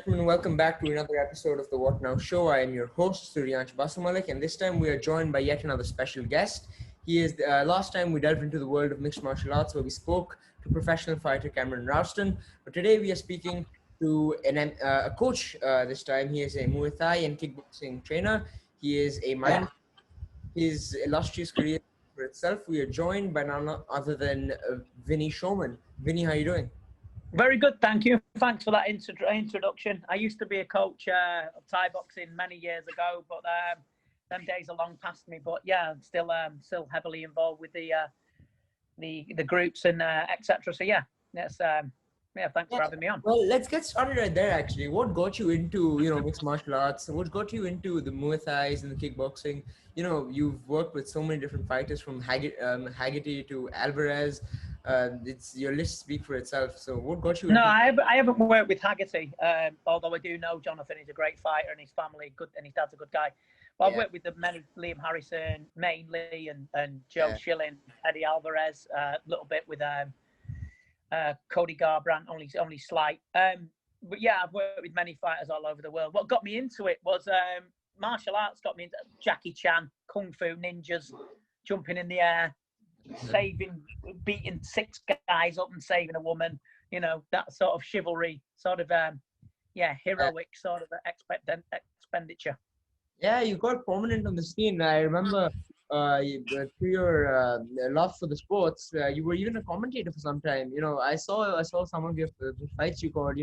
gentlemen, welcome back to another episode of the What Now Show. I am your host, Suryansh Basamalik, and this time we are joined by yet another special guest. He is last time we delved into the world of mixed martial arts, where we spoke to professional fighter Cameron Ralston. But today we are speaking to a coach. This time he is a Muay Thai and kickboxing trainer. He is a mind. His illustrious career for itself. We are joined by none other than Vinny Shoreman. Vinny, how are you doing? Very good, thank you. Thanks for that introduction. I used to be a coach of Thai boxing many years ago, but them days are long past me. But yeah, I'm still heavily involved with the groups and etc. So yeah, thanks for having me on. Well, let's get started right there. Actually, what got you into mixed martial arts? What got you into the Muay Thais and the kickboxing? You've worked with so many different fighters from Haggerty to Alvarez. It's your list speak for itself. So what got you? No, I haven't worked with Haggerty. Although I do know Jonathan is a great fighter and his family good, and his dad's a good guy. But I've worked with the many, Liam Harrison mainly, and Joe Schilling, Eddie Alvarez, a little bit with Cody Garbrandt, only slight. But yeah, I've worked with many fighters all over the world. What got me into it was martial arts. Got me into Jackie Chan, kung fu, ninjas, jumping in the air, beating 6 guys up and saving a woman. That sort of chivalry, sort of heroic sort of expenditure. Yeah, you got prominent on the scene. I remember through your love for the sports, you were even a commentator for some time. I saw some of your the fights you called.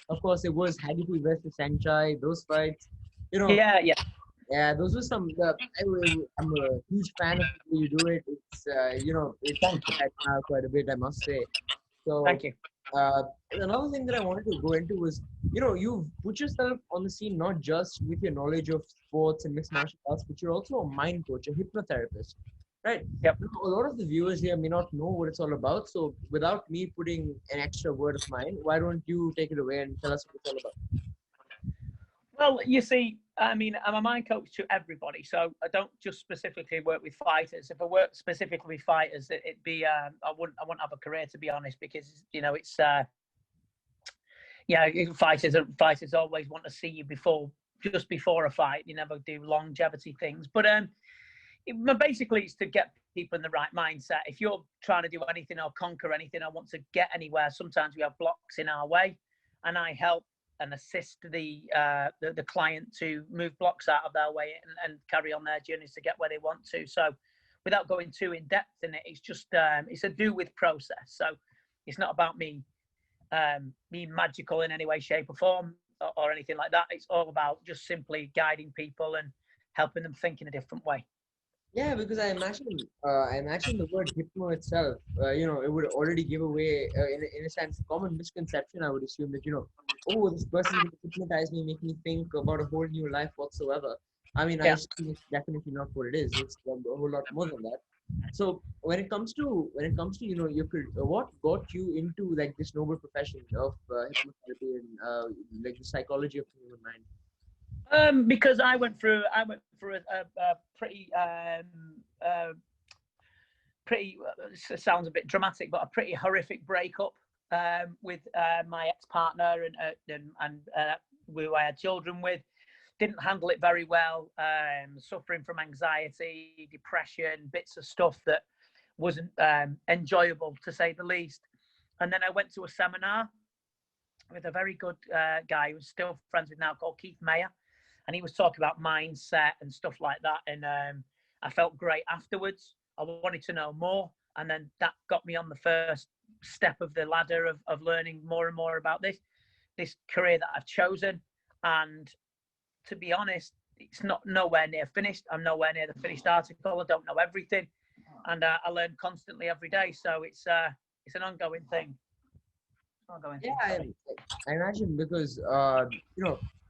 Of course, it was Haggerty versus Sanchai. Those fights. Yeah, those were some. I'm a huge fan of the way you do it. It's it's quite a bit, I must say. So thank you. Another thing that I wanted to go into was, you've put yourself on the scene not just with your knowledge of sports and mixed martial arts, but you're also a mind coach, a hypnotherapist, right? Yep. A lot of the viewers here may not know what it's all about. So without me putting an extra word of mine, why don't you take it away and tell us what it's all about? Well, you see, I'm a mind coach to everybody, so I don't just specifically work with fighters. If I work specifically with fighters, it'd be I wouldn't have a career, to be honest, because it's fighters always want to see you just before a fight. You never do longevity things, but basically it's to get people in the right mindset. If you're trying to do anything or conquer anything or want to get anywhere, sometimes we have blocks in our way, and I help and assist the client to move blocks out of their way and carry on their journeys to get where they want to. So without going too in depth in it, it's just it's a do with process. So it's not about me being magical in any way, shape or form or anything like that. It's all about just simply guiding people and helping them think in a different way. Yeah, because I imagine the word hypno itself, it would already give away, in a sense, a common misconception. I would assume that, oh, this person will hypnotize me, make me think about a whole new life whatsoever. I mean, I assume it's definitely not what it is. It's a whole lot more than that. So when it comes to what got you into like this noble profession of hypnotherapy and like the psychology of the human mind? Because I went through a pretty sounds a bit dramatic, but a pretty horrific breakup with my ex-partner and who I had children with. Didn't handle it very well. Suffering from anxiety, depression, bits of stuff that wasn't enjoyable, to say the least. And then I went to a seminar with a very good guy who's still friends with now, called Keith Mayer. And he was talking about mindset and stuff like that. And I felt great afterwards. I wanted to know more. And then that got me on the first step of the ladder of learning more and more about this career that I've chosen. And to be honest, it's nowhere near finished. I'm nowhere near the finished article. I don't know everything. And I learn constantly every day. So it's an ongoing thing. I imagine because,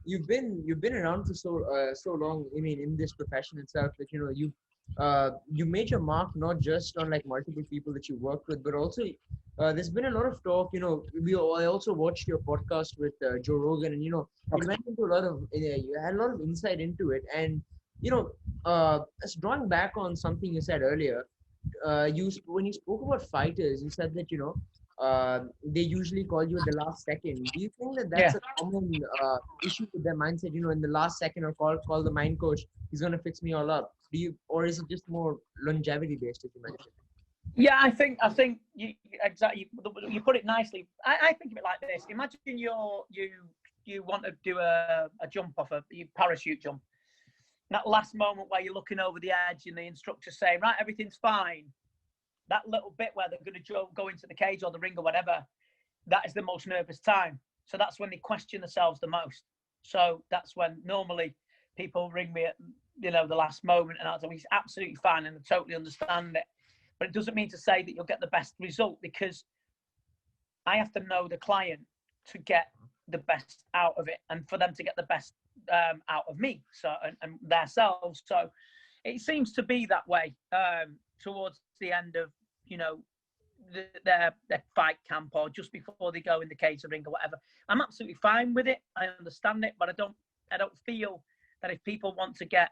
you've been around for so long. I mean, in this profession itself, that you made your mark not just on like multiple people that you worked with, but also there's been a lot of talk. I also watched your podcast with Joe Rogan, and you went into a lot of you had a lot of insight into it, and drawing back on something you said earlier, when you spoke about fighters, you said that they usually call you at the last second. Do you think that Yeah. that's a common issue with their mindset? In the last second, or call the mind coach. He's gonna fix me all up. Or is it just more longevity based, as you mentioned? Yeah, I think you exactly you put it nicely. I think of it like this. Imagine you want to do a jump off a parachute jump. That last moment where you're looking over the edge and the instructor's saying, right, everything's fine. That little bit where they're going to go into the cage or the ring or whatever, that is the most nervous time. So that's when they question themselves the most. So that's when normally people ring me at the last moment, and I'll say, he's absolutely fine and I totally understand it. But it doesn't mean to say that you'll get the best result, because I have to know the client to get the best out of it, and for them to get the best out of me, so and themselves. So it seems to be that way towards the end of their fight camp, or just before they go in the cage or ring or whatever. I'm absolutely fine with it. I understand it, but I don't feel that if people want to get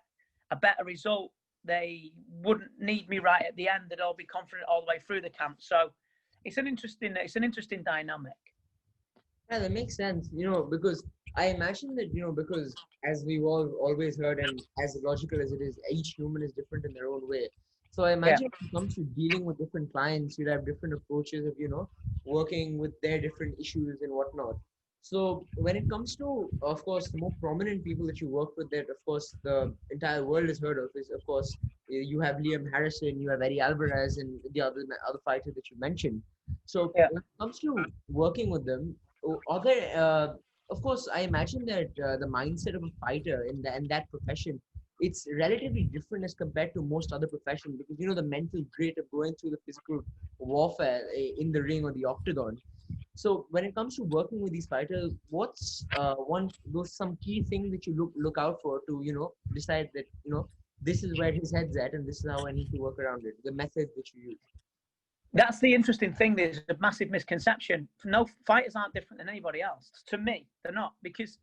a better result, they wouldn't need me right at the end. They'd all be confident all the way through the camp. So it's an interesting dynamic. Yeah, that makes sense. Because I imagine that, because as we've all always heard, and as logical as it is, each human is different in their own way. So I imagine when it comes to dealing with different clients, you'd have different approaches of, working with their different issues and whatnot. So when it comes to, of course, the more prominent people that you work with, that of course the entire world has heard of, is of course you have Liam Harrison, you have Eddie Alvarez, and the other fighter that you mentioned. So when it comes to working with them, are there, of course, I imagine that the mindset of a fighter in that profession, it's relatively different as compared to most other professions, because the mental grit of going through the physical warfare in the ring or the octagon. So when it comes to working with these fighters, what's some key things that you look out for to decide that this is where his head's at and this is how I need to work around it, the methods that you use? That's the interesting thing. There's a massive misconception. No, fighters aren't different than anybody else. To me, they're not, because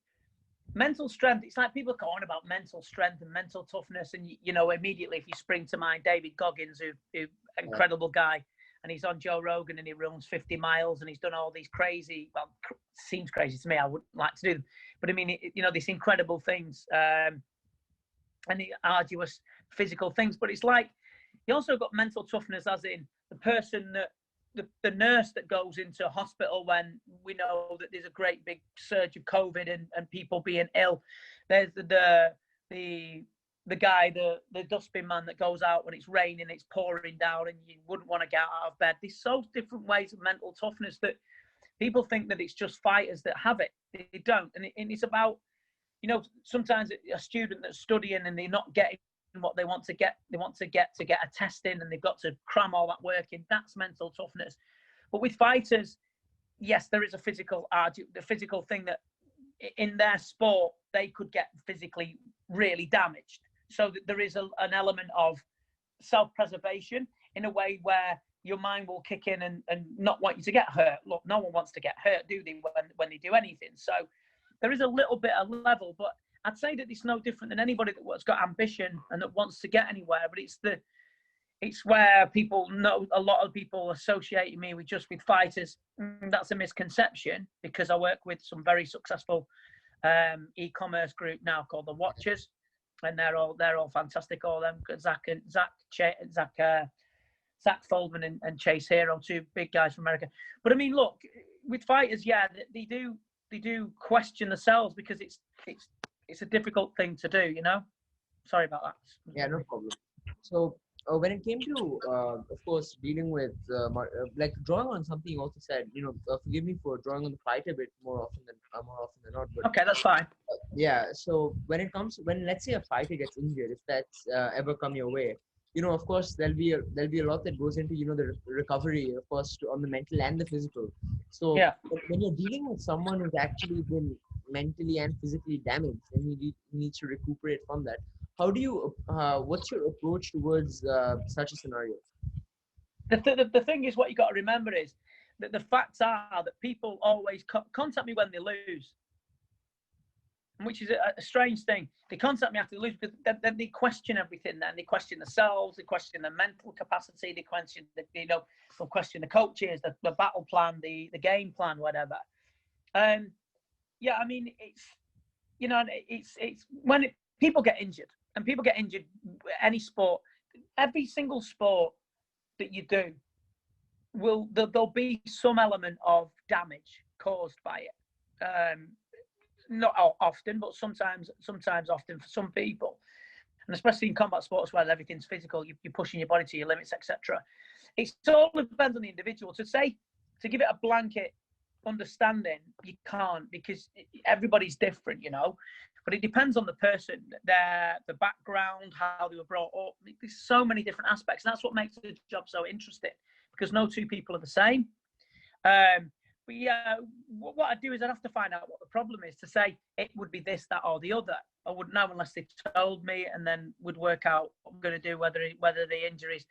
mental strength, it's like people go on about mental strength and mental toughness, and immediately if you spring to mind David Goggins, who incredible guy, and he's on Joe Rogan and he runs 50 miles and he's done all these crazy, well, seems crazy to me, I wouldn't like to do them, but I mean, these incredible things, and the arduous physical things. But it's like you also got mental toughness, as in the person that the nurse that goes into a hospital when we know that there's a great big surge of COVID and people being ill. There's the guy, the dustbin man that goes out when it's raining, it's pouring down, and you wouldn't want to get out of bed. There's so different ways of mental toughness that people think that it's just fighters that have it. They don't, and it's about, sometimes a student that's studying and they're not getting what they want to get a test in, and they've got to cram all that work in. That's mental toughness. But with fighters, yes, there is a physical thing that in their sport they could get physically really damaged. So that there is an element of self-preservation in a way where your mind will kick in and not want you to get hurt. Look, no one wants to get hurt, do they, when they do anything? So there is a little bit of level, but I'd say that it's no different than anybody that's got ambition and that wants to get anywhere. But it's where people know, a lot of people associate me with fighters. That's a misconception, because I work with some very successful e-commerce group now called The Watchers, and they're all fantastic. All them, Zach Foldman and Chase Hero, two big guys from America. But I mean, look, with fighters, yeah, they do question themselves, because it's a difficult thing to do, Sorry about that. Yeah, no problem. So when it came to, of course, dealing with, like drawing on something you also said, forgive me for drawing on the fight a bit more often than not. But okay, that's fine. Yeah. So when let's say a fighter gets injured, if that's ever come your way, of course there'll be a lot that goes into the recovery, of course, on the mental and the physical. So yeah, when you're dealing with someone who's actually been mentally and physically damaged and he needs to recuperate from that, how do you what's your approach towards such a scenario? the thing is, what you got to remember is that the facts are that people always contact me when they lose. which is a strange thing. They contact me after they lose because then they question everything. Then they question themselves, they question their mental capacity, they question they'll question the coaches, the battle plan, the game plan, whatever. Yeah, I mean, it's it's when people get injured, and people get injured, any sport, every single sport that you do there'll be some element of damage caused by it. Not often, but sometimes often for some people, and especially in combat sports where everything's physical, you're pushing your body to your limits, etc. It's all depends on the individual. To give it a blanket understanding, you can't, because everybody's different, but it depends on the person, the background, how they were brought up. There's so many different aspects, and that's what makes the job so interesting, because no two people are the same. But yeah, what I'd do is I'd have to find out what the problem is to say it would be this, that, or the other. I wouldn't know unless they told me, and then would work out what I'm going to do, whether the injury is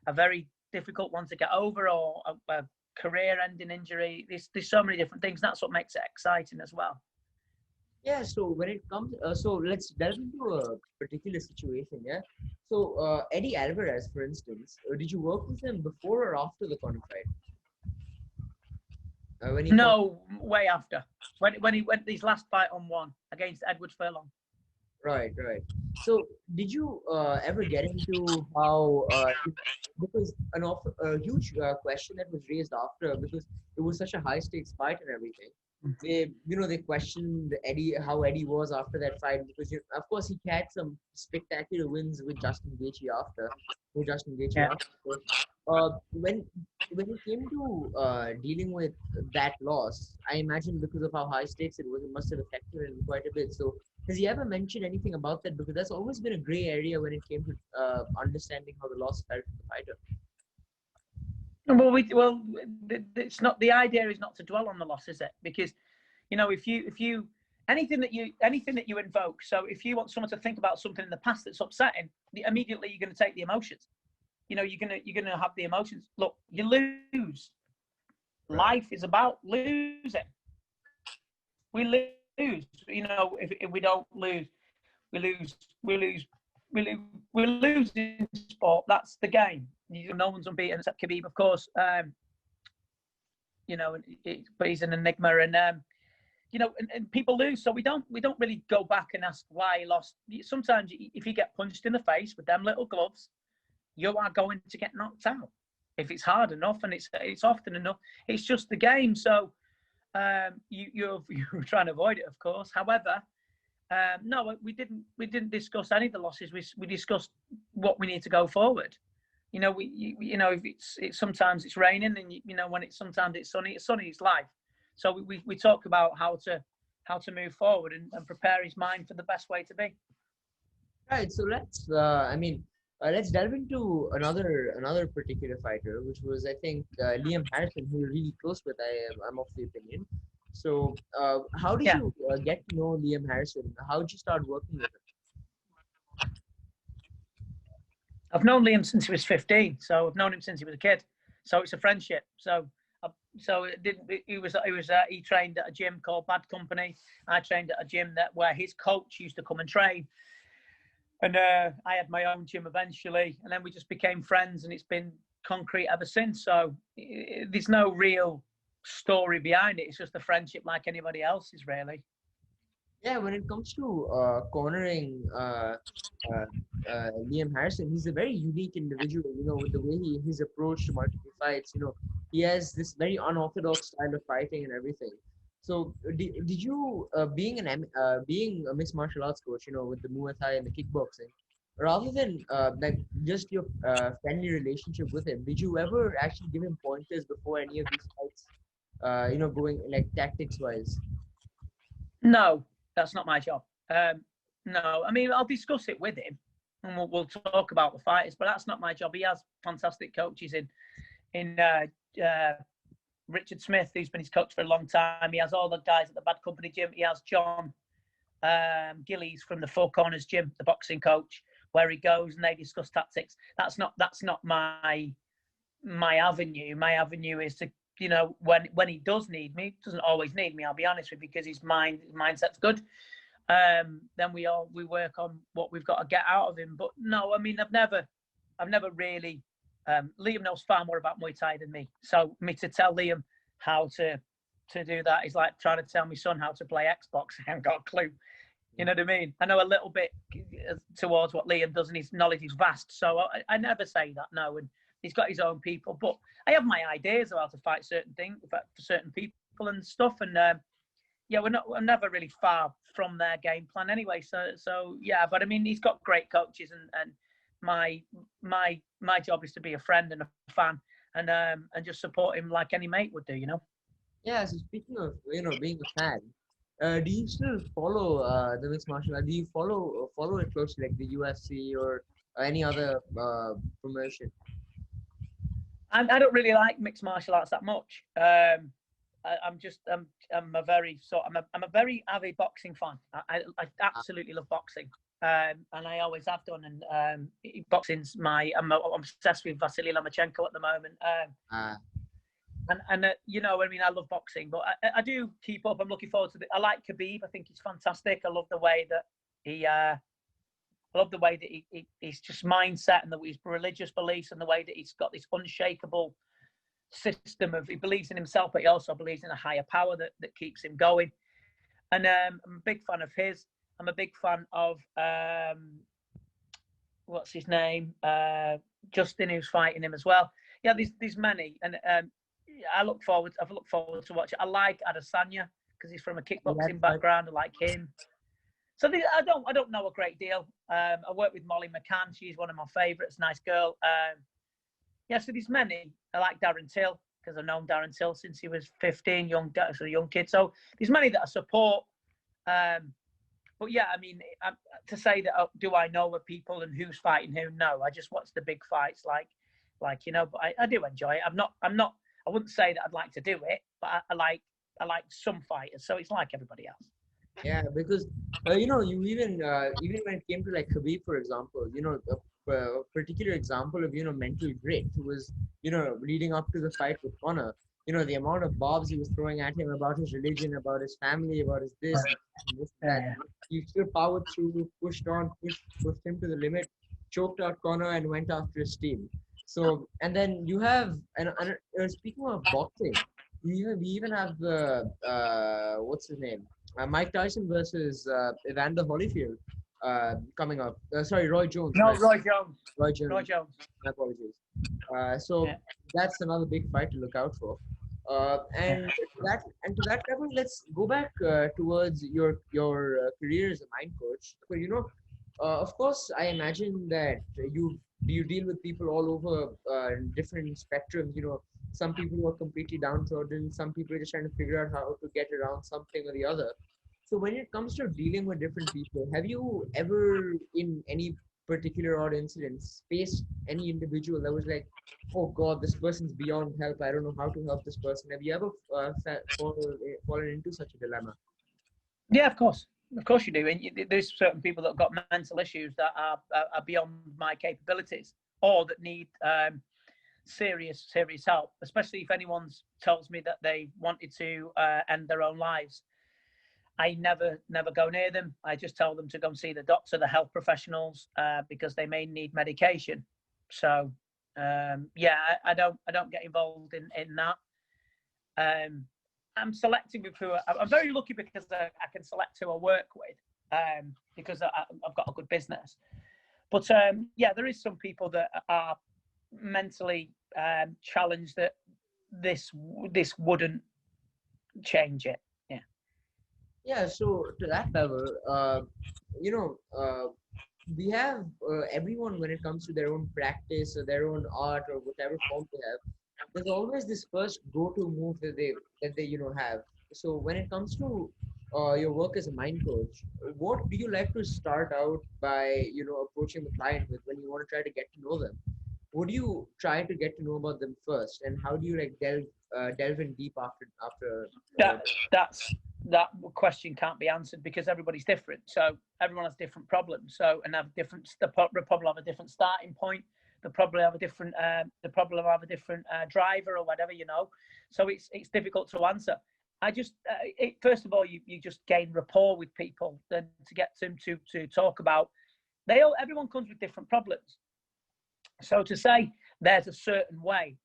a very difficult one to get over or a career-ending injury. There's so many different things. That's what makes it exciting as well. Yeah, so when it comes, so let's delve into a particular situation, yeah? So Eddie Alvarez, for instance, did you work with him before or after the Conor fight? Way after. When he went his last fight on one against Edward Furlong. Right. So did you ever get into how, because a huge question that was raised after, because it was such a high stakes fight and everything, they questioned how Eddie was after that fight, because of course he had some spectacular wins with Justin Gaethje after. When it came to dealing with that loss, I imagine because of how high stakes it was, it must have affected him quite a bit. So has he ever mentioned anything about that? Because that's always been a gray area when it came to understanding how the loss felt to the fighter. Well, it's not, the idea is not to dwell on the loss, is it? Because if you anything that you invoke, so if you want someone to think about something in the past that's upsetting, immediately you're going to take the emotions. You're gonna have the emotions. Look, you lose. Life is about losing. We lose. If we don't lose, we lose in sport. That's the game. No one's unbeaten except Khabib, of course. But he's an enigma, and and people lose. So we don't really go back and ask why he lost. Sometimes if you get punched in the face with them little gloves, you are going to get knocked out if it's hard enough, and it's often enough. It's just the game. So you're trying to avoid it, of course. However, no, we didn't discuss any of the losses. We discussed what we need to go forward. If it's sometimes it's raining, and when sometimes it's sunny. It's life. So we talk about how to move forward and prepare his mind for the best way to be. Right. So let's let's delve into another particular fighter, which was, I think, Liam Harrison, who you're really close with. I'm of the opinion. So how did you get to know Liam Harrison? How did you start working with him? I've known Liam since he was 15, so I've known him since he was a kid. So it's a friendship. He trained at a gym called Bad Company. I trained at a gym where his coach used to come and train. And I had my own gym eventually, and then we just became friends, and it's been concrete ever since. So there's no real story behind it. It's just a friendship like anybody else's, really. Yeah, when it comes to cornering Liam Harrison, he's a very unique individual, with the way his approach to multiple fights. He has this very unorthodox style of fighting and everything. So did you, being a mixed martial arts coach, with the Muay Thai and the kickboxing, rather than just your friendly relationship with him, did you ever actually give him pointers before any of these fights, going like tactics wise? No, that's not my job. No, I mean, I'll discuss it with him, and we'll talk about the fighters, but that's not my job. He has fantastic coaches in Richard Smith, who's been his coach for a long time. He has all the guys at the Bad Company gym. He has John Gillies from the Four Corners gym, the boxing coach, where he goes and they discuss tactics. That's not my avenue. My avenue is to, when he does need me, doesn't always need me, I'll be honest with you, because his mindset's good. then we work on what we've got to get out of him. But no, I mean, I've never really. Liam knows far more about Muay Thai than me. So me to tell Liam how to do that is like trying to tell my son how to play Xbox. I haven't got a clue. You know what I mean? I know a little bit towards what Liam does, and his knowledge is vast. So I never say that, no. And he's got his own people, but I have my ideas of how to fight certain things for certain people and stuff. And yeah, we're never really far from their game plan anyway. So yeah, but I mean, he's got great coaches, and my job is to be a friend and a fan, and just support him like any mate would do, you know. Yeah. So speaking of being a fan, do you still follow the mixed martial art? Do you follow it closely, like the UFC or any other promotion? I don't really like mixed martial arts that much. I'm a very avid boxing fan. I absolutely love boxing, and I always have done. And boxing's I'm obsessed with Vasily Lomachenko at the moment. And you know, I mean, I love boxing, but I do keep up. I'm looking forward to I like Khabib. I think he's fantastic. I love the way that he's just mindset, and his religious beliefs, and the way that he's got this unshakable system of, he believes in himself, but he also believes in a higher power that keeps him going. And I'm a big fan of his. I'm a big fan of what's his name, Justin, who's fighting him as well. Yeah, there's many, and I've looked forward to watch it. I like Adesanya because he's from a kickboxing background. I like him. So I don't know a great deal. I work with Molly McCann. She's one of my favourites. Nice girl. Yeah, so there's many. I like Darren Till because I've known Darren Till since he was 15, young kid. So there's many that I support. But yeah, I mean, to say that, do I know of people and who's fighting who? No, I just watch the big fights, like you know. But I do enjoy it. I wouldn't say that I'd like to do it, but I like some fighters. So it's like everybody else. Yeah, because you even when it came to like Khabib, for example, a particular example of mental grit was leading up to the fight with Conor. The amount of bobs he was throwing at him about his religion, about his family, about his this, that. He still powered through, pushed him to the limit, choked out Conor, and went after his team. So, and then you have, and speaking of boxing, we even have the what's his name? Mike Tyson versus Evander Holyfield coming up. Sorry, Roy Jones. No, Roy Jones. Roy Jones. Roy Jones. My apologies. So that's another big fight to look out for. And to that level, let's go back towards your career as a mind coach. So of course, I imagine that you deal with people all over different spectrums. Some people who are completely downtrodden, some people are just trying to figure out how to get around something or the other. So when it comes to dealing with different people, have you ever, in any particular odd incidents, faced any individual that was like, oh God, this person's beyond help, I don't know how to help this person? Have you ever fallen into such a dilemma? Yeah, of course you do. And there's certain people that have got mental issues that are beyond my capabilities, or that need serious help, especially if anyone tells me that they wanted to end their own lives. I never go near them. I just tell them to go and see the doctor, the health professionals, because they may need medication. So yeah, I don't get involved in that. I'm selective with who I'm very lucky because I can select who I work with, because I've got a good business. But yeah, there is some people that are mentally challenged that this wouldn't change it. Yeah, so to that level, we have everyone, when it comes to their own practice or their own art or whatever form they have, there's always this first go-to move that they have. So when it comes to your work as a mind coach, what do you like to start out by approaching the client with when you want to try to get to know them? What do you try to get to know about them first, and how do you delve in deep after that question can't be answered because everybody's different. So everyone has different problems. So, and have different. The problem have a different starting point. They probably have a different. Driver or whatever. So it's difficult to answer. I just, first of all, you just gain rapport with people, then to get them to talk about, everyone comes with different problems. So to say there's a certain way,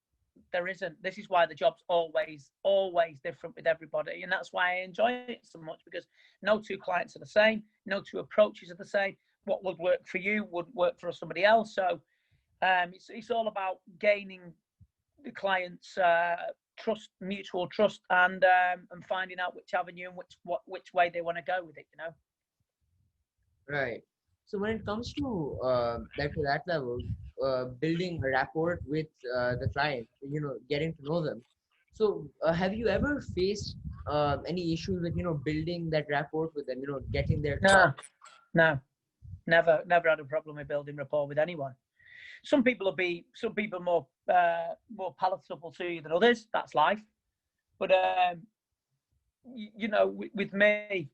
there isn't. This is why the job's always different with everybody. And that's why I enjoy it so much, because no two clients are the same. No two approaches are the same. What would work for you wouldn't work for somebody else. So it's all about gaining the client's trust, mutual trust, and finding out which avenue and which way they want to go with it, you know. Right. So when it comes to that level, building a rapport with the client, getting to know them. So have you ever faced any issues with building that rapport with them? Getting their trust? No, never had a problem with building rapport with anyone. Some people are more palatable to you than others. That's life. But with me,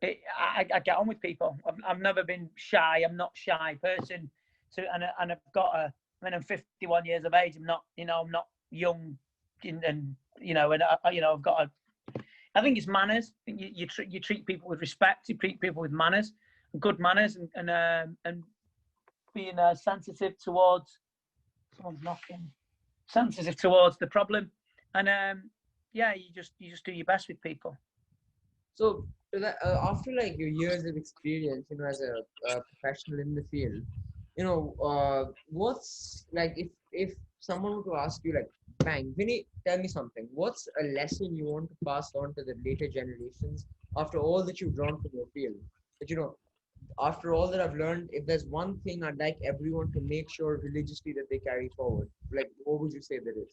I get on with people. I've never been shy. I'm not a shy person. And I've got I'm 51 years of age. I'm not young, and I've got I think it's manners. You treat people with respect. You treat people with manners, good manners, and being sensitive towards someone's knocking, sensitive towards the problem, and you just do your best with people. So after like your years of experience, as a professional in the field, what's like if someone were to ask you like, bang, Vinny, tell me something. What's a lesson you want to pass on to the later generations after all that you've drawn from your field? That after all that I've learned, if there's one thing I'd like everyone to make sure religiously that they carry forward, like what would you say that is?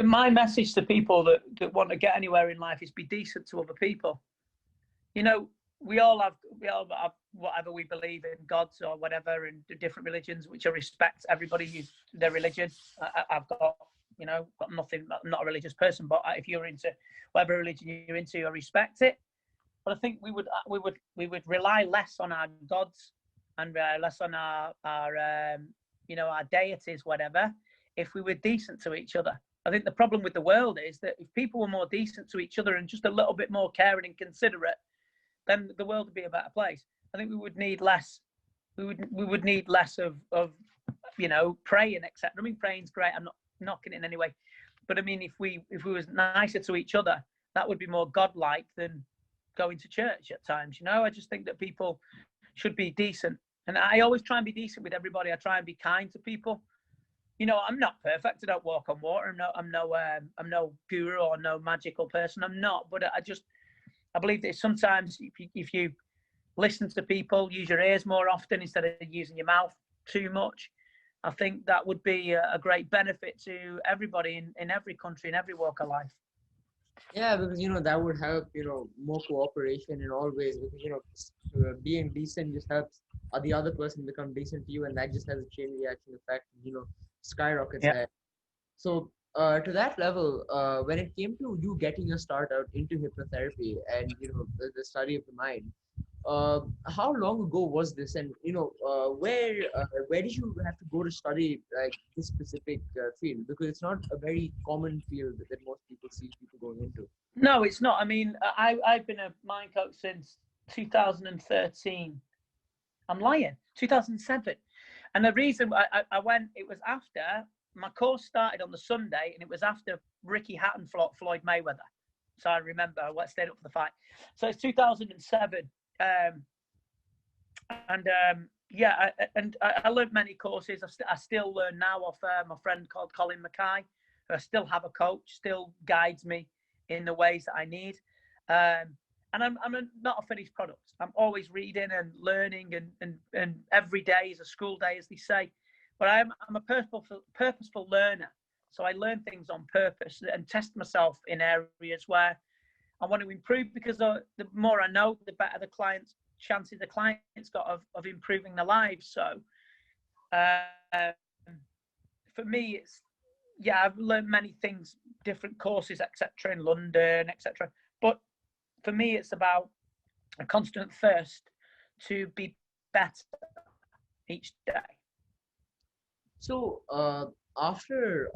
My message to people that want to get anywhere in life is be decent to other people. We all have whatever we believe in, gods or whatever, and different religions, which I respect everybody their religion. I've got nothing. I'm not a religious person, but if you're into whatever religion you're into, I respect it. But I think we would rely less on our gods and less on our deities, whatever, if we were decent to each other. I think the problem with the world is that if people were more decent to each other and just a little bit more caring and considerate, then the world would be a better place. I think we would need less. We would need less of praying, etc. I mean, praying's great. I'm not knocking it in any way, but I mean, if we was nicer to each other, that would be more godlike than going to church at times. I just think that people should be decent, and I always try and be decent with everybody. I try and be kind to people. I'm not perfect. I don't walk on water. I'm no guru or no magical person. I'm not, but I believe that sometimes if you listen to people, use your ears more often instead of using your mouth too much, I think that would be a great benefit to everybody in every country, in every walk of life. Yeah, because that would help more cooperation in all ways, because being decent just helps the other person become decent to you, and that just has a chain reaction effect, skyrockets ahead. So to that level, when it came to you getting your start out into hypnotherapy and the study of the mind, how long ago was this, and where did you have to go to study like this specific field, because it's not a very common field that most people see people going into? No, it's not. I mean, I've been a mind coach since 2013. I'm lying, 2007. And the reason I went, it was after my course started on the Sunday, and it was after Ricky Hatton fought Floyd Mayweather. So I remember I stayed up for the fight. So it's 2007. I learned many courses. I still learn now off my friend called Colin Mackay, who I still have a coach, still guides me in the ways that I need. And I'm not a finished product. I'm always reading and learning, and every day is a school day, as they say. But I'm a purposeful learner. So I learn things on purpose and test myself in areas where I want to improve, because the more I know, the better the client's chances the client's got of improving their lives. So for me, it's, I've learned many things, different courses, etc., in London, etc. But for me, it's about a constant thirst to be better each day. So after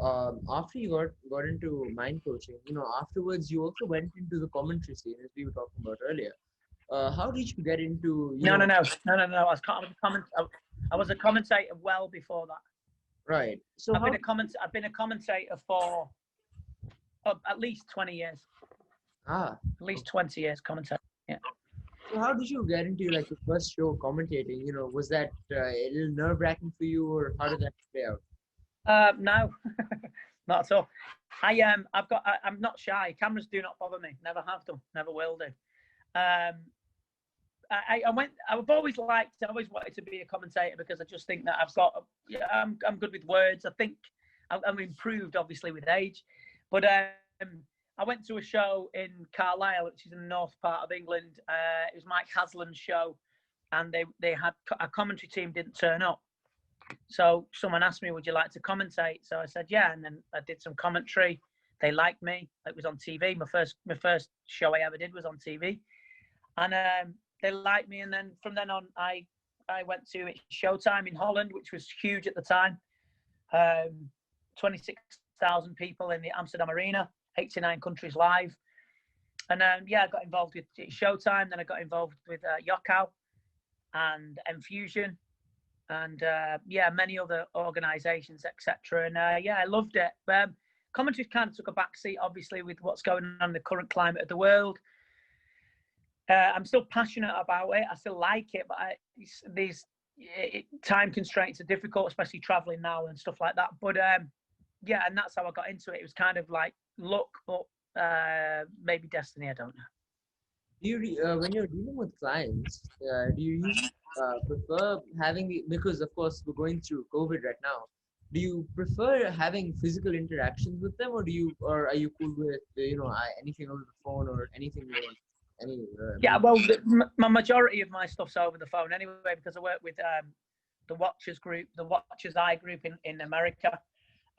you got into mind coaching, afterwards you also went into the commentary scene as we were talking about earlier. How did you get into, No. I was a commentator well before that. right? So I've been a commentator for at least 20 years. At least 20 years commentating. Yeah. So how did you get into like the first show commentating? Was that a little nerve-wracking for you, or how did that play out? No, not at all. I'm not shy. Cameras do not bother me. Never have done. Never will do. I've always wanted to be a commentator because I just think that I'm good with words. I think I'm improved obviously with age, but I went to a show in Carlisle, which is in the north part of England. It was Mike Haslam's show, and they had a commentary team didn't turn up. So someone asked me, would you like to commentate? So I said, yeah. And then I did some commentary. They liked me. It was on TV. My first show I ever did was on TV. And they liked me. And then from then on, I went to Showtime in Holland, which was huge at the time. 26,000 people in the Amsterdam Arena, 89 countries live. And I got involved with Showtime. Then I got involved with Yokkao and Enfusion. And many other organisations, etc. And I loved it. Commentary kind of took a backseat, obviously, with what's going on in the current climate of the world. I'm still passionate about it. I still like it, but these time constraints are difficult, especially travelling now and stuff like that. But and that's how I got into it. It was kind of like luck, but maybe destiny. I don't know. Do you, when you're dealing with clients, do you usually prefer having, because of course we're going through COVID right now, do you prefer having physical interactions with them, or are you cool with anything over the phone or anything you want? My majority of my stuff's over the phone anyway, because I work with the Watchers group, the Watchers Eye group in America.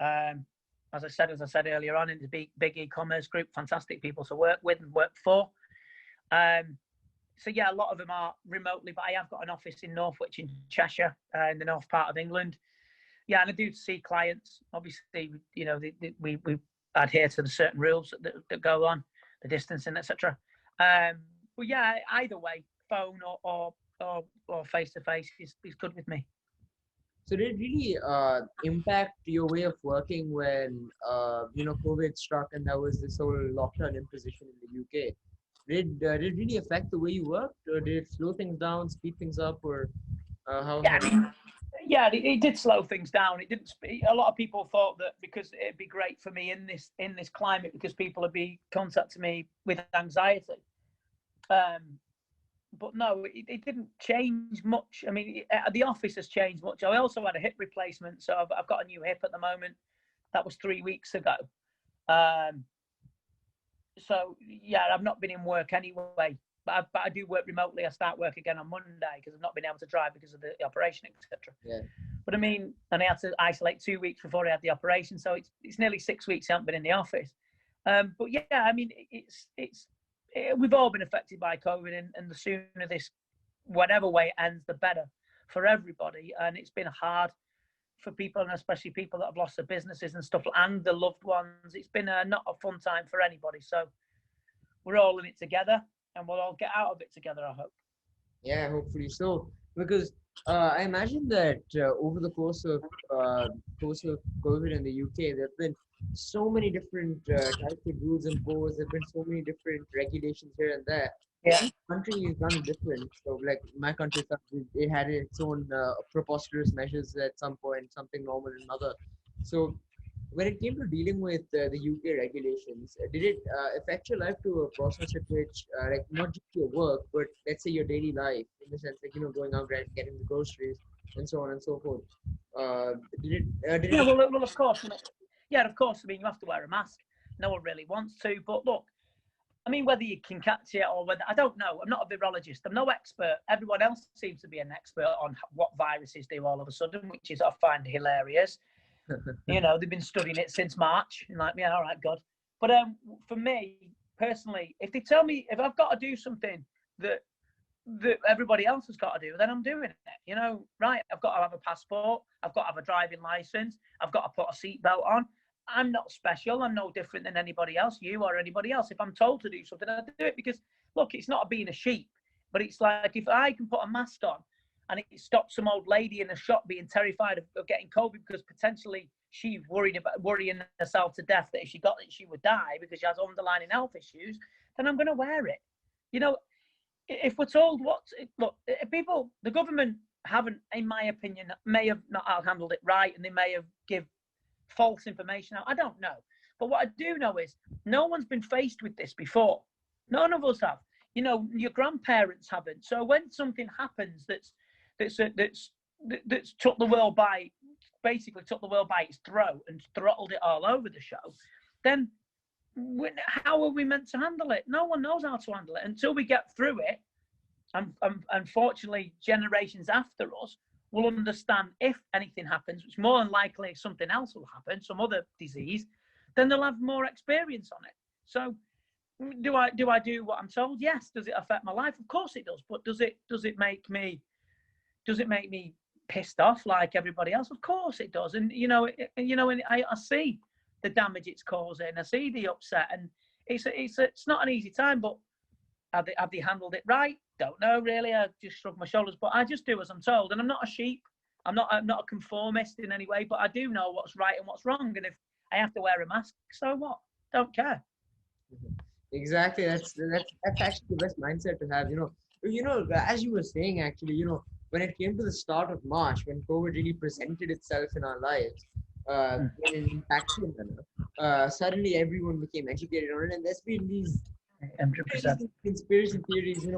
As I said earlier on, in the big e-commerce group, fantastic people to work with and work for. A lot of them are remotely, but I have got an office in Northwich in Cheshire, in the north part of England. Yeah, and I do see clients. Obviously, we adhere to the certain rules that go on, the distancing, etc. But yeah, either way, phone or face to face is good with me. So did it really impact your way of working when COVID struck and there was this whole lockdown imposition in the UK? Did it really affect the way you worked, or did it slow things down, speed things up, or how? It did slow things down. It didn't. A lot of people thought that because it'd be great for me in this climate, because people would be contacting me with anxiety. But no, it didn't change much. I mean, the office has changed much. I also had a hip replacement, so I've got a new hip at the moment. That was 3 weeks ago. So yeah, I've not been in work anyway, but I do work remotely. I start work again on Monday because I've not been able to drive because of the operation, etc. Yeah. But I mean, and I had to isolate 2 weeks before I had the operation, so it's nearly 6 weeks I haven't been in the office. But yeah, I mean, we've all been affected by COVID, and the sooner this, whatever way it ends, the better for everybody. And it's been hard for people, and especially people that have lost their businesses and stuff, and the loved ones. It's been not a fun time for anybody. So we're all in it together, and we'll all get out of it together, I hope. Yeah, hopefully so. Because I imagine that over the course of COVID in the UK, there have been so many different types of rules imposed. There have been so many different regulations here and there. Yeah. Each country is done different. So, like my country, it had its own preposterous measures at some point, something normal in another. So, when it came to dealing with the UK regulations, did it affect your life to a process at which, like, not just your work, but let's say your daily life, in the sense, like, going out and getting the groceries and so on and so forth? Did it? Well, of course. Yeah, of course. I mean, you have to wear a mask. No one really wants to, but look, I mean, whether you can catch it or whether, I don't know. I'm not a virologist. I'm no expert. Everyone else seems to be an expert on what viruses do all of a sudden, which is I find hilarious. They've been studying it since March. And like, yeah, all right, God. But for me personally, if they tell me, if I've got to do something that that everybody else has got to do, then I'm doing it. You know, right? I've got to have a passport. I've got to have a driving license. I've got to put a seatbelt on. I'm not special. I'm no different than anybody else, you or anybody else. If I'm told to do something, I do it because, look, it's not being a sheep, but it's like if I can put a mask on and it stops some old lady in a shop being terrified of getting COVID because potentially she's worrying herself to death that if she got it, she would die because she has underlying health issues, then I'm going to wear it. You know, if we're told look, people, the government haven't, in my opinion, may have not handled it right, and they may have give false information out. I don't know. But what I do know is no one's been faced with this before. None of us have. You know, your grandparents haven't. So when something happens that's took the world by its throat and throttled it all over the show, then how are we meant to handle it? No one knows how to handle it until we get through it. And unfortunately, generations after us will understand if anything happens, which more than likely something else will happen, some other disease, then they'll have more experience on it. So do I do what I'm told? Yes. Does it affect my life? Of course it does. But does it make me pissed off like everybody else? Of course it does. And I see the damage it's causing. I see the upset, and it's not an easy time. But have they handled it right? Don't know really. I just shrug my shoulders, but I just do as I'm told. And I'm not a sheep. I'm not a conformist in any way, but I do know what's right and what's wrong. And if I have to wear a mask, so what? Don't care. Exactly. That's actually the best mindset to have. As you were saying, actually, when it came to the start of March, when COVID really presented itself in our lives, in an impactful manner, suddenly everyone became educated on it, and there's been these 100%. conspiracy theories.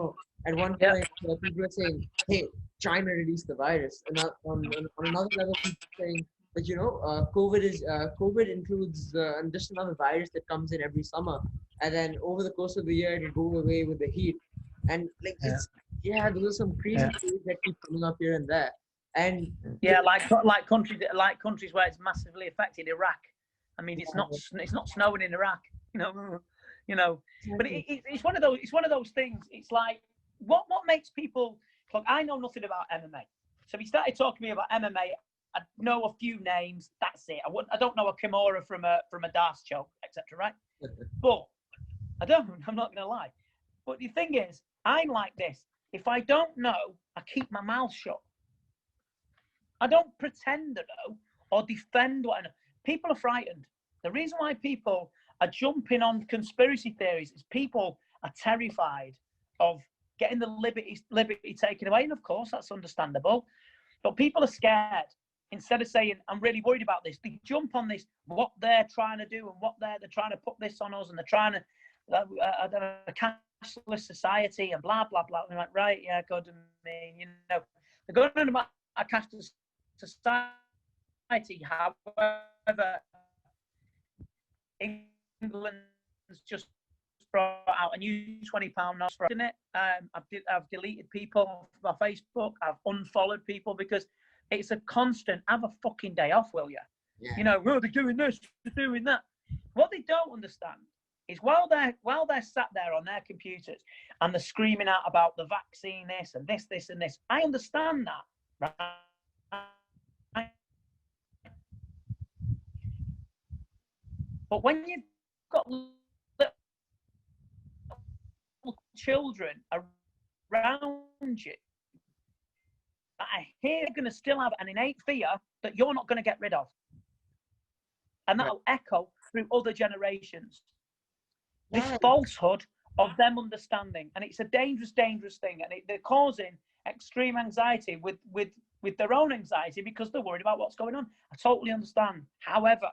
At one point, people were saying, "Hey, China released the virus," and on another level, people saying that COVID includes just another virus that comes in every summer, and then over the course of the year it'll go away with the heat, and those are some crazy theories that keep coming up here and there, and like countries where it's massively affected. Iraq, I mean, it's not snowing in Iraq, but it's one of those things. It's like what makes people look. I know nothing about MMA, so if he started talking to me about MMA, I know a few names. That's it. I don't know a Kimura from a Darce choke, etc. Right? But I don't. I'm not going to lie. But the thing is, I'm like this. If I don't know, I keep my mouth shut. I don't pretend to know or defend what I know. People are frightened. The reason why people are jumping on conspiracy theories is people are terrified of getting the liberty taken away. And of course, that's understandable. But people are scared. Instead of saying, I'm really worried about this, they jump on this, what they're trying to do and what they're trying to put this on us, and they're trying to, a cashless society and blah, blah, blah. And they're like, right, yeah, good. I mean, they're going on about a cashless society. However, England's just brought out a new £20 note for it. I've deleted people off my Facebook. I've unfollowed people because it's a constant. Have a fucking day off, will you? Yeah. They're doing this, they're doing that. What they don't understand is while they're sat there on their computers and they're screaming out about the vaccine, this and this, this and this. I understand that, right? But when you've got little children around you, I hear you're going to still have an innate fear that you're not going to get rid of. And that'll echo through other generations. This falsehood of them understanding. And it's a dangerous, dangerous thing. And they're causing extreme anxiety with their own anxiety because they're worried about what's going on. I totally understand. However,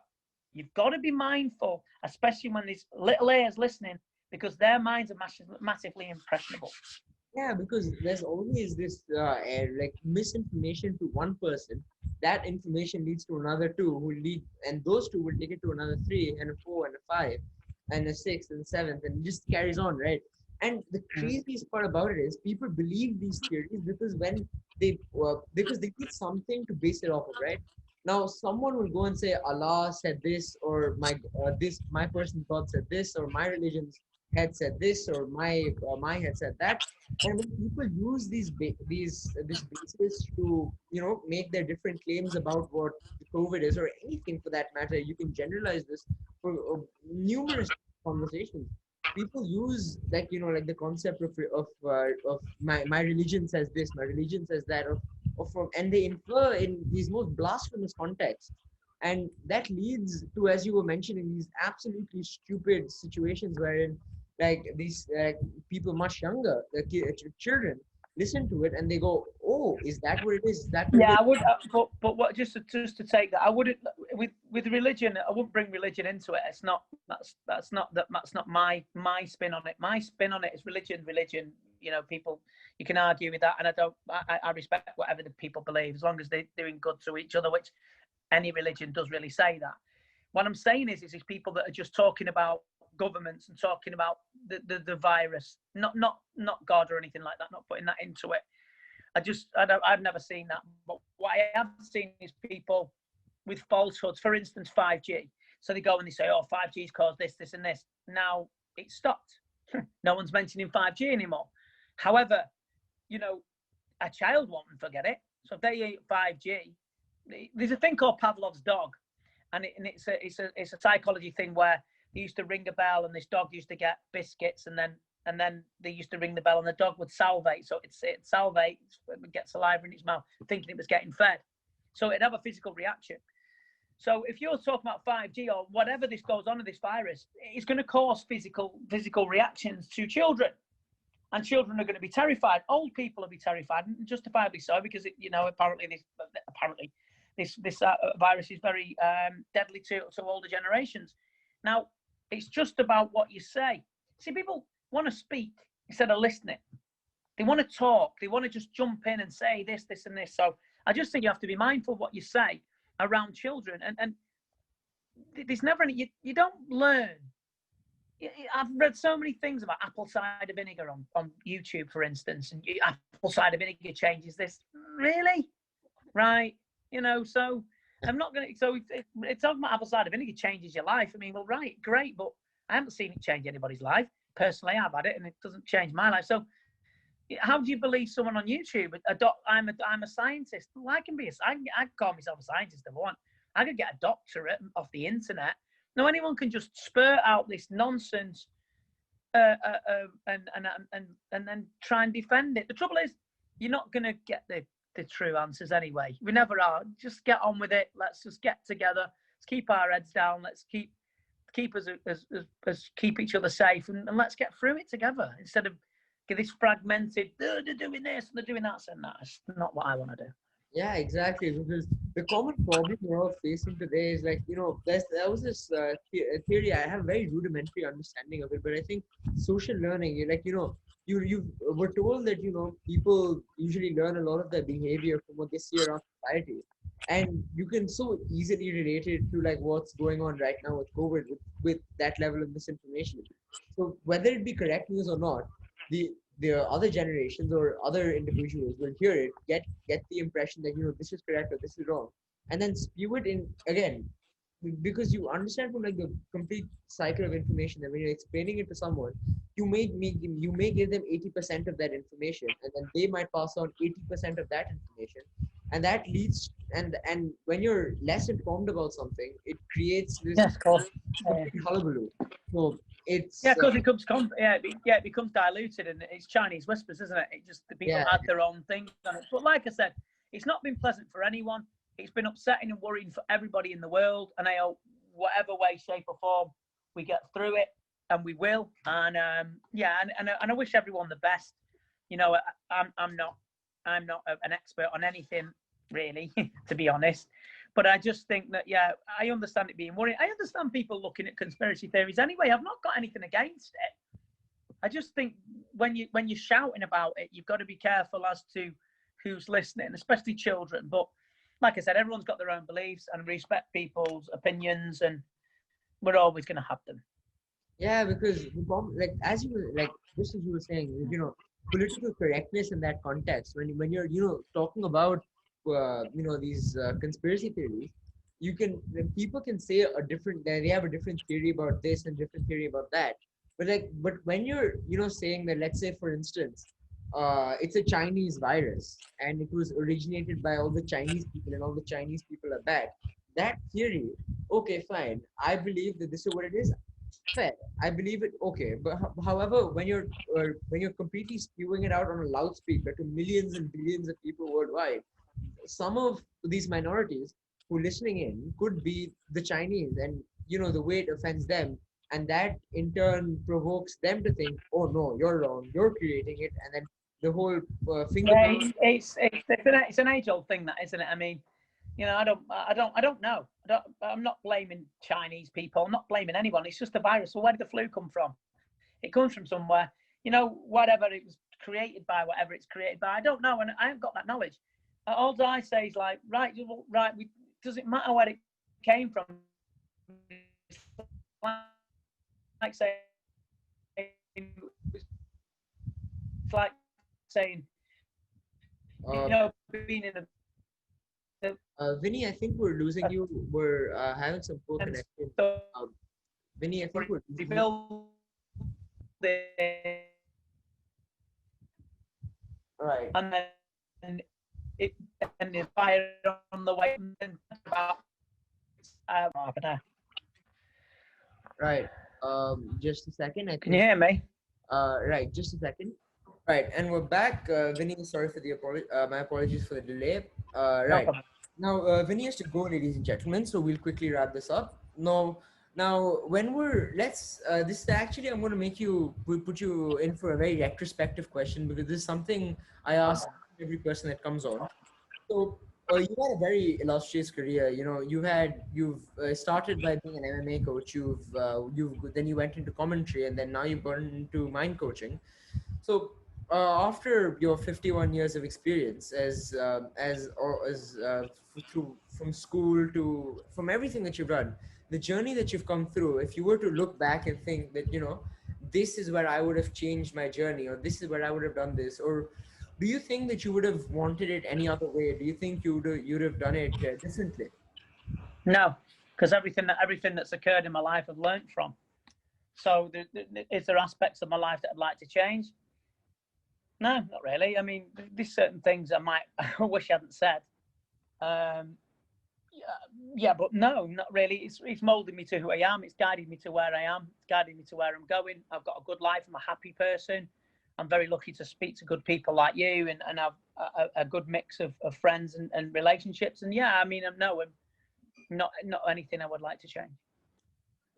you've got to be mindful, especially when there's little ears listening, because their minds are massively impressionable. Yeah, because there's always this misinformation to one person. That information leads to another two and those two will take it to another 3 and a 4 and a 5 and a 6 and 7th, and it just carries on, right? And the craziest part about it is people believe these theories because because they need something to base it off of, right? Now someone will go and say Allah said this, or my person's God said this, or my religion's head said this, or my head said that. And when people use this basis to make their different claims about what the COVID is, or anything for that matter, you can generalize this for numerous conversations. People use, like like the concept of my religion says this, my religion says that, of from, and they infer in these most blasphemous contexts, and that leads to, as you were mentioning, these absolutely stupid situations wherein, like, these people much younger, children, listen to it and they go, "Oh, is that what it is? Is that what it Yeah, is?" I would, but what, just to take that, I wouldn't, with religion, I wouldn't bring religion into it. It's not, that's not my spin on it. My spin on it is religion. People, you can argue with that, and I respect whatever the people believe, as long as they're doing good to each other, which any religion does really say that. What I'm saying is people that are just talking about governments and talking about the virus, not God or anything like that, not putting that into it. I've never seen that. But what I have seen is people with falsehoods. For instance, 5G. So they go and they say, "Oh, 5G's caused this, this, and this." Now it's stopped. No one's mentioning 5G anymore. However, a child won't forget it. So if they eat 5G, there's a thing called Pavlov's dog, and it's a psychology thing where they used to ring a bell and this dog used to get biscuits, and then they used to ring the bell and the dog would salivate. So it salivates, get saliva in its mouth, thinking it was getting fed. So it'd have a physical reaction. So if you're talking about 5G or whatever this goes on in this virus, it's going to cause physical reactions to children. And children are going to be terrified. Old people will be terrified, and justifiably so, because apparently this virus is very deadly to older generations. Now, it's just about what you say. See, people want to speak instead of listening. They want to talk. They want to just jump in and say this, this, and this. So I just think you have to be mindful of what you say around children. And there's never any, you don't learn. I've read so many things about apple cider vinegar on YouTube, for instance, and apple cider vinegar changes this. Really? Right. So I'm not going to, so it's talking about apple cider vinegar changes your life. I mean, well, right, great, but I haven't seen it change anybody's life. Personally, I've had it and it doesn't change my life. So how do you believe someone on YouTube? I'm a scientist. Well, I can call myself a scientist if I want. I could get a doctorate off the internet. No, anyone can just spurt out this nonsense and then try and defend it. The trouble is, you're not going to get the true answers anyway. We never are. Just get on with it. Let's just get together. Let's keep our heads down. Let's keep us as keep each other safe, and let's get through it together instead of get this fragmented. They're doing this and they're doing that. So that's not what I want to do. Yeah, exactly. Because the common problem we're all facing today is, like, there was this theory. I have a very rudimentary understanding of it, but I think social learning, you were told that, people usually learn a lot of their behavior from what they see around society. And you can so easily relate it to, like, what's going on right now with COVID, with that level of misinformation. So whether it be correct news or not, the other generations or other individuals will hear it, get the impression that, this is correct or this is wrong, and then spew it in again, because you understand from, like, the complete cycle of information that when you're explaining it to someone, you may give them 80% of that information, and then they might pass on 80% of that information, and that leads, and when you're less informed about something, it creates this complete hullabaloo. So it's because it becomes diluted, and it's Chinese whispers, isn't it? It just, the people add their own things on it. But like I said, it's not been pleasant for anyone. It's been upsetting and worrying for everybody in the world. And I hope, whatever way, shape, or form, we get through it, and we will. And and I wish everyone the best. I'm not an expert on anything really, to be honest. But I just think that, I understand it being worrying. I understand people looking at conspiracy theories anyway. I've not got anything against it. I just think when you're shouting about it, you've got to be careful as to who's listening, especially children. But like I said, everyone's got their own beliefs, and respect people's opinions, and we're always going to have them. Yeah, because like, as you were, like, just as you were saying, political correctness in that context, when you're talking about these conspiracy theories, people can say they have a different theory about this and different theory about that, but when you're, saying that, let's say for instance, it's a Chinese virus and it was originated by all the Chinese people and all the Chinese people are bad. That theory, okay, fine. I believe that this is what it is. Fair. I believe it. Okay, but however, when you're completely spewing it out on a loudspeaker to millions and billions of people worldwide, some of these minorities who listening in could be the Chinese, and the way it offends them, and that in turn provokes them to think, oh no, you're wrong, you're creating it, and then the whole finger. Yeah, it's an age-old thing, that, isn't it? I mean, I don't know. I'm not blaming Chinese people. I'm not blaming anyone. It's just a virus. Well, where did the flu come from? It comes from somewhere. Whatever it was created by, whatever it's created by. I don't know, and I haven't got that knowledge. All I say is like, right, doesn't matter where it came from. It's like saying, being in Vinny, I think we're losing you. We're having some poor connection. Vinny, I think we're losing you. Right. And then the fire on the way about half an hour. Right. Just a second. Can you hear me? Right. Just a second. Right, and we're back. Vinny, sorry for the my apologies for the delay. Right. No, now, Vinny has to go, ladies and gentlemen, so we'll quickly wrap this up. Now, when this is actually, I'm going to put you in for a very retrospective question, because this is something I ask every person that comes on. So, you had a very illustrious career. You've started by being an MMA coach. Then you went into commentary, and then now you've gone into mind coaching. So, after your 51 years of experience from school to from everything that you've done, the journey that you've come through, if you were to look back and think that this is where I would have changed my journey, or this is where I would have done this, or do you think that you would have wanted it any other way? Do you think you'd have done it differently? No, because everything that's occurred in my life I've learned from. So is there aspects of my life that I'd like to change? No, not really. I mean, there's certain things I wish I hadn't said. Yeah, but no, not really. It's molded me to who I am. It's guided me to where I am. It's guided me to where I'm going. I've got a good life. I'm a happy person. I'm very lucky to speak to good people like you and have a good mix of friends and relationships. And yeah, I mean, I'm not anything I would like to change.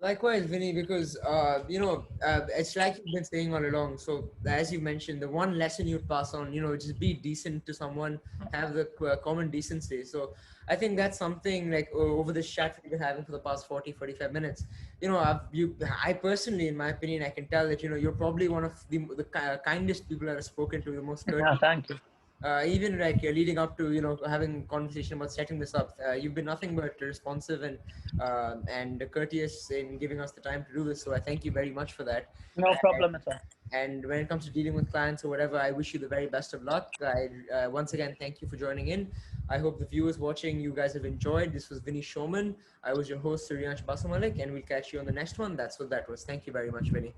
Likewise, Vinny, because it's like you've been saying all along. So as you mentioned, the one lesson you'd pass on, just be decent to someone, have the common decency. So I think that's something like over the chat we've been having for the past 40-45 minutes. I personally, in my opinion, I can tell that you're probably one of the kindest people I've spoken to, the most courteous. No, thank you. Even like leading up to having a conversation about setting this up, you've been nothing but responsive and courteous in giving us the time to do this. So I thank you very much for that. No problem at all. And when it comes to dealing with clients or whatever, I wish you the very best of luck. I once again thank you for joining in. I hope the viewers watching, you guys have enjoyed. This was Vinny Shoreman. I was your host, Suryansh Basamalik, and we'll catch you on the next one. That's what that was. Thank you very much, Vinny.